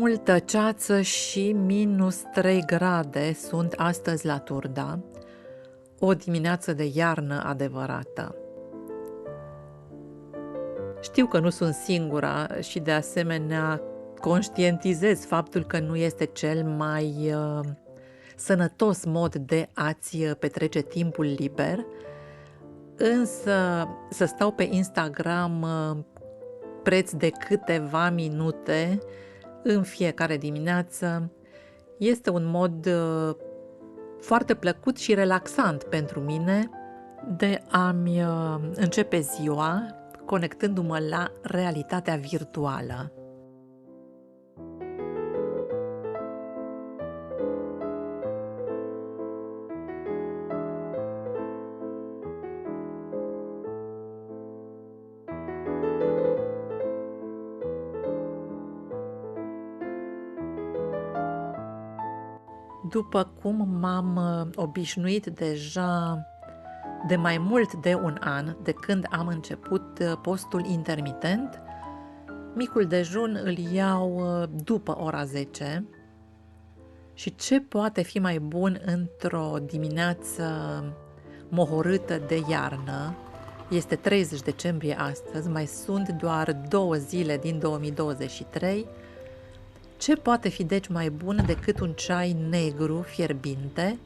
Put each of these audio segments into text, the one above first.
Multă ceață și minus 3 grade sunt astăzi la Turda, o dimineață de iarnă adevărată. Știu că nu sunt singura și de asemenea conștientizez faptul că nu este cel mai sănătos mod de a-ți petrece timpul liber, însă să stau pe Instagram preț de câteva minute în fiecare dimineață este un mod foarte plăcut și relaxant pentru mine de a-mi începe ziua conectându-mă la realitatea virtuală. După cum m-am obișnuit deja de mai mult de un an de când am început postul intermitent, micul dejun îl iau după ora 10 și ce poate fi mai bun într-o dimineață mohorâtă de iarnă? Este 30 decembrie astăzi, mai sunt doar 2 zile din 2023. Ce poate fi deci mai bun decât un ceai negru fierbinte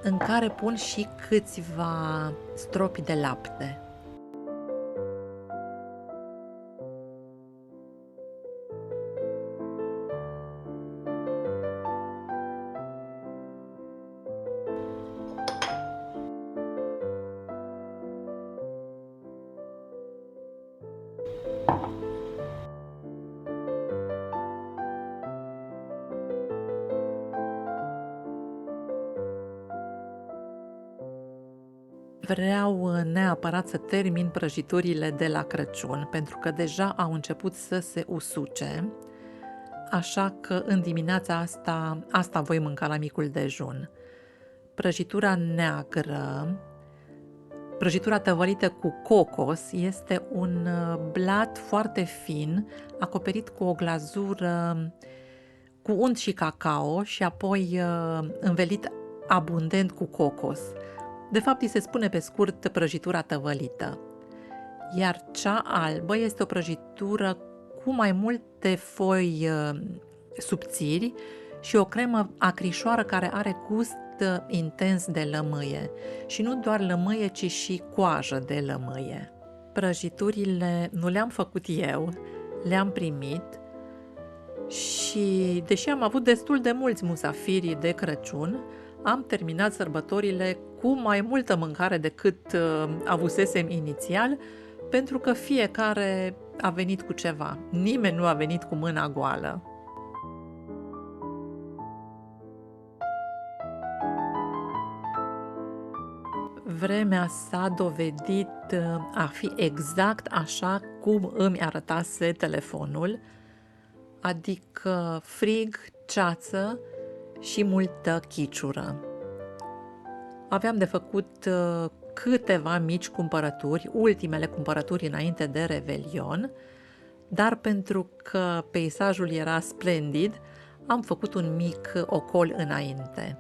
în care pun și câțiva stropi de lapte? Vreau neapărat să termin prăjiturile de la Crăciun, pentru că deja au început să se usuce, așa că în dimineața asta voi mânca la micul dejun. Prăjitura neagră, prăjitura tăvălită cu cocos, este un blat foarte fin, acoperit cu o glazură cu unt și cacao și apoi învelit abundent cu cocos. De fapt, îi se spune pe scurt prăjitura tăvălită. Iar cea albă este o prăjitură cu mai multe foi subțiri și o cremă acrișoară care are gust intens de lămâie. Și nu doar lămâie, ci și coajă de lămâie. Prăjiturile nu le-am făcut eu, le-am primit și, deși am avut destul de mulți musafiri de Crăciun, am terminat sărbătorile cu mai multă mâncare decât avusesem inițial, pentru că fiecare a venit cu ceva. Nimeni nu a venit cu mâna goală. Vremea s-a dovedit a fi exact așa cum îmi arătase telefonul, adică frig, ceață și multă chiciură. Aveam de făcut câteva mici cumpărături, ultimele cumpărături înainte de Revelion, dar pentru că peisajul era splendid, am făcut un mic ocol înainte.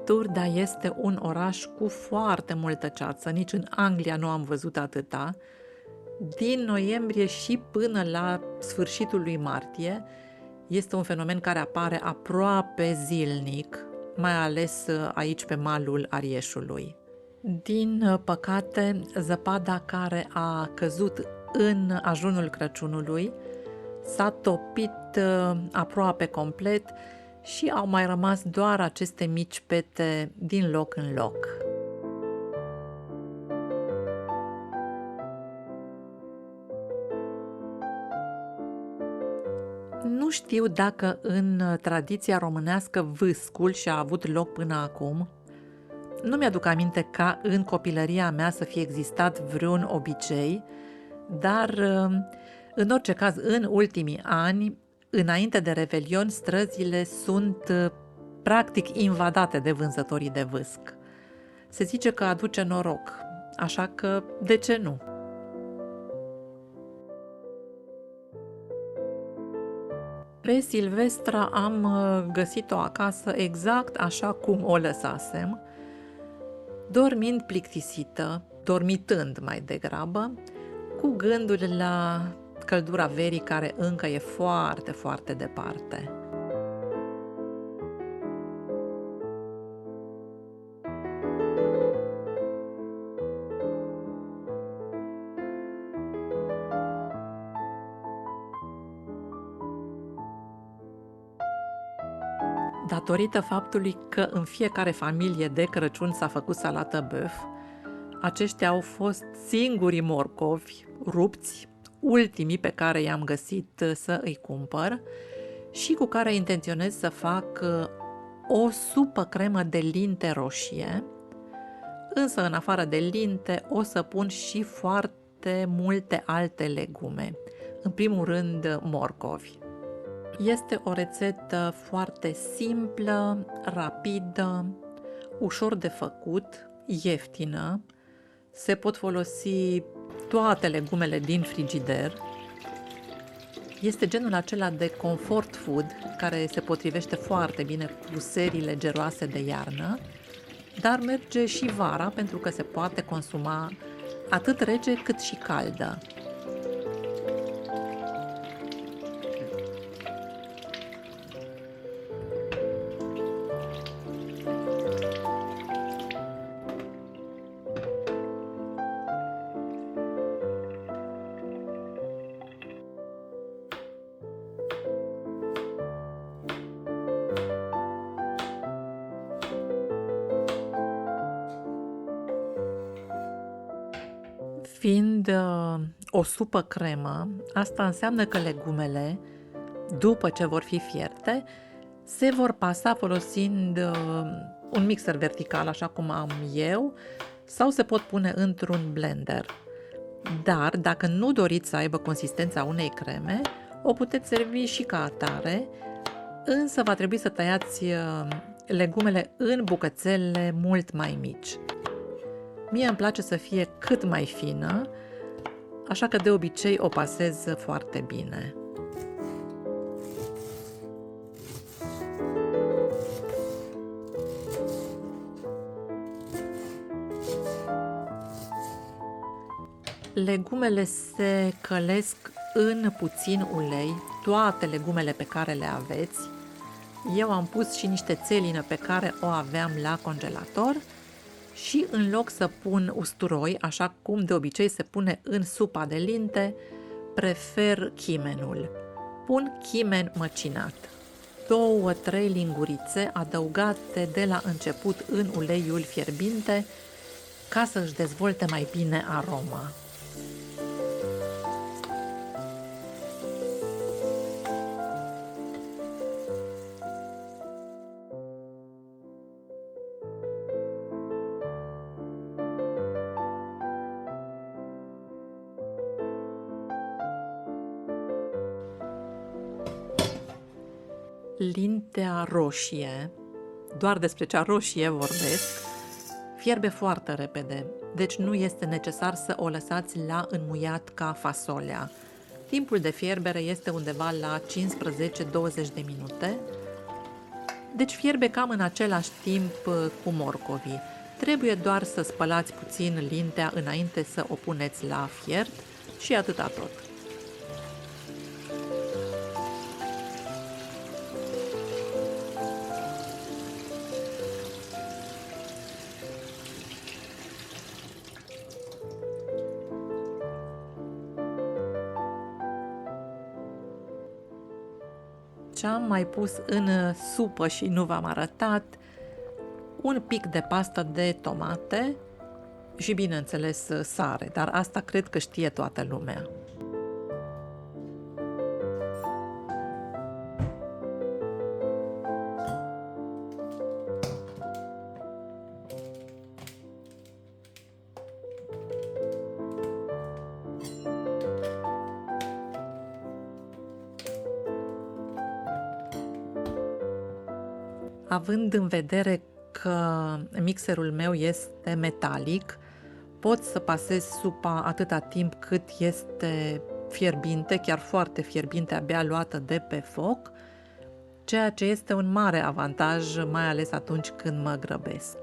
Turda este un oraș cu foarte multă ceață, nici în Anglia nu am văzut atâta. Din noiembrie și până la sfârșitul lui martie, este un fenomen care apare aproape zilnic, mai ales aici pe malul Arieșului. Din păcate, zăpada care a căzut în ajunul Crăciunului s-a topit aproape complet și au mai rămas doar aceste mici pete din loc în loc. Nu știu dacă în tradiția românească vâscul și-a avut loc până acum. Nu mi-aduc aminte ca în copilăria mea să fie existat vreun obicei, dar în orice caz, în ultimii ani, înainte de Revelion, străzile sunt practic invadate de vânzătorii de vâsc. Se zice că aduce noroc, așa că de ce nu? Pe Silvestra am găsit-o acasă exact așa cum o lăsasem, dormind plictisită, dormitând mai degrabă, cu gândul la căldura verii care încă e foarte, foarte departe. Datorită faptului că în fiecare familie de Crăciun s-a făcut salată băf, aceștia au fost singurii morcovi rupți, ultimii pe care i-am găsit să îi cumpăr și cu care intenționez să fac o supă cremă de linte roșie, însă în afară de linte o să pun și foarte multe alte legume, în primul rând morcovi. Este o rețetă foarte simplă, rapidă, ușor de făcut, ieftină. Se pot folosi toate legumele din frigider. Este genul acela de comfort food care se potrivește foarte bine cu serile geroase de iarnă, dar merge și vara pentru că se poate consuma atât rece cât și caldă. Fiind o supă cremă, asta înseamnă că legumele, după ce vor fi fierte, se vor pasa folosind un mixer vertical, așa cum am eu, sau se pot pune într-un blender. Dar, dacă nu doriți să aibă consistența unei creme, o puteți servi și ca atare, însă va trebui să tăiați legumele în bucățele mult mai mici. Mie îmi place să fie cât mai fină, așa că de obicei o pasez foarte bine. Legumele se călesc în puțin ulei, toate legumele pe care le aveți. Eu am pus și niște țelină pe care o aveam la congelator și în loc să pun usturoi, așa cum de obicei se pune în supa de linte, prefer chimenul. Pun chimen măcinat. 2-3 lingurițe adăugate de la început în uleiul fierbinte ca să își dezvolte mai bine aroma. Lintea roșie, doar despre cea roșie vorbesc, fierbe foarte repede, deci nu este necesar să o lăsați la înmuiat ca fasolea. Timpul de fierbere este undeva la 15-20 de minute, deci fierbe cam în același timp cu morcovii. Trebuie doar să spălați puțin lintea înainte să o puneți la fiert și atâta tot. Ce-am mai pus în supă și nu v-am arătat, un pic de pastă de tomate și, bineînțeles, sare, dar asta cred că știe toată lumea. Având în vedere că mixerul meu este metalic, pot să pasez supa atâta timp cât este fierbinte, chiar foarte fierbinte, abia luată de pe foc, ceea ce este un mare avantaj, mai ales atunci când mă grăbesc.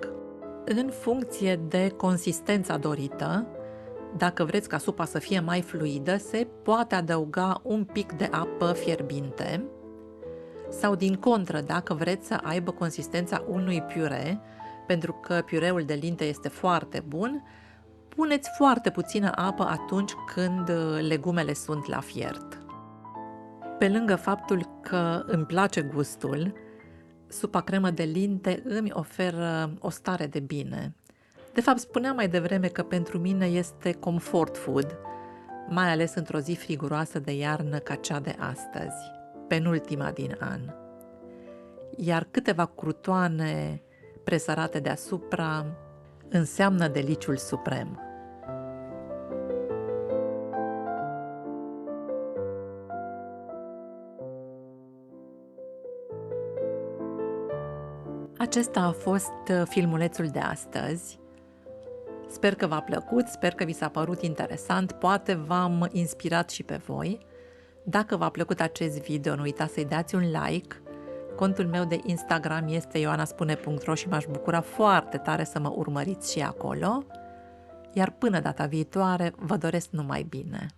În funcție de consistența dorită, dacă vreți ca supa să fie mai fluidă, se poate adăuga un pic de apă fierbinte sau din contră, dacă vreți să aibă consistența unui piure, pentru că piureul de linte este foarte bun, puneți foarte puțină apă atunci când legumele sunt la fiert. Pe lângă faptul că îmi place gustul, supa cremă de linte îmi oferă o stare de bine. De fapt, spuneam mai devreme că pentru mine este comfort food, mai ales într-o zi friguroasă de iarnă ca cea de astăzi, penultima din an. Iar câteva crutoane presărate deasupra înseamnă deliciul suprem. Acesta a fost filmulețul de astăzi. Sper că v-a plăcut, sper că vi s-a părut interesant, poate v-am inspirat și pe voi. Dacă v-a plăcut acest video, nu uitați să-i dați un like. Contul meu de Instagram este ioanaspune.ro și m-aș bucura foarte tare să mă urmăriți și acolo. Iar până data viitoare, vă doresc numai bine!